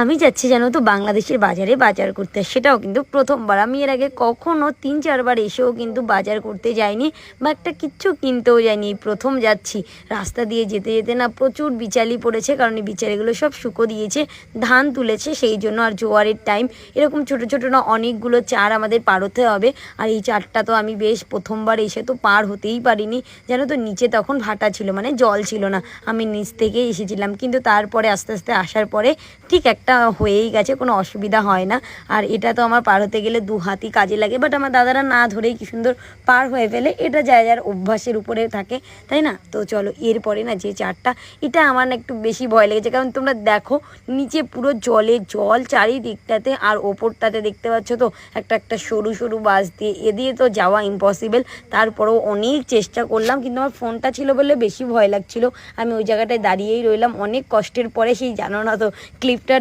আমি যাচ্ছি জানো তো বাংলাদেশের বাজারে বাজার করতে, সেটাও কিন্তু প্রথমবার। আমি এর আগে কখনো 3-4বার এসেও কিন্তু বাজার করতে যাইনি বা একটা কিচ্ছু কিনতেও যাইনি, এই প্রথম যাচ্ছি। রাস্তা দিয়ে যেতে যেতে না প্রচুর বিচালি পড়েছে, কারণ এই বিচালিগুলো সব শুকো দিয়েছে, ধান তুলেছে সেই জন্য। আর জোয়ারের টাইম, এরকম ছোটো ছোটো না অনেকগুলো চার আমাদের পার হতে হবে। আর এই চারটা তো আমি বেশ প্রথমবার এসে তো পার হতেই পারিনি, জানো তো। নিচে তখন ভাটা ছিল, মানে জল ছিল না, আমি নিচ থেকেই এসেছিলাম। কিন্তু তারপরে আস্তে আস্তে আসার পরে ঠিক একটা হয়েই গেছে, কোনো অসুবিধা হয় না। আর এটা তো আমার পার হতে গেলে 2 হাতই কাজে লাগে, বাট আমার দাদারা না ধরেই কি সুন্দর পার হয়ে ফেলে। এটা যায় যার অভ্যাসের উপরে থাকে, তাই না? তো চলো, এরপরে না যে চারটা, এটা আমার না একটু বেশি ভয় লেগেছে, কারণ তোমরা দেখো নিচে পুরো জলে জল চারিদিকটাতে, আর ওপরটাতে দেখতে পাচ্ছ তো একটা একটা সরু সরু বাস দিয়ে, এ দিয়ে তো যাওয়া ইম্পসিবল। তারপরেও অনেক চেষ্টা করলাম, কিন্তু আমার ফোনটা ছিল বলে বেশি ভয় লাগছিল। আমি ওই জায়গাটায় দাঁড়িয়েই রইলাম অনেক কষ্টের পরে, সেই জানো না তো ক্লিপটা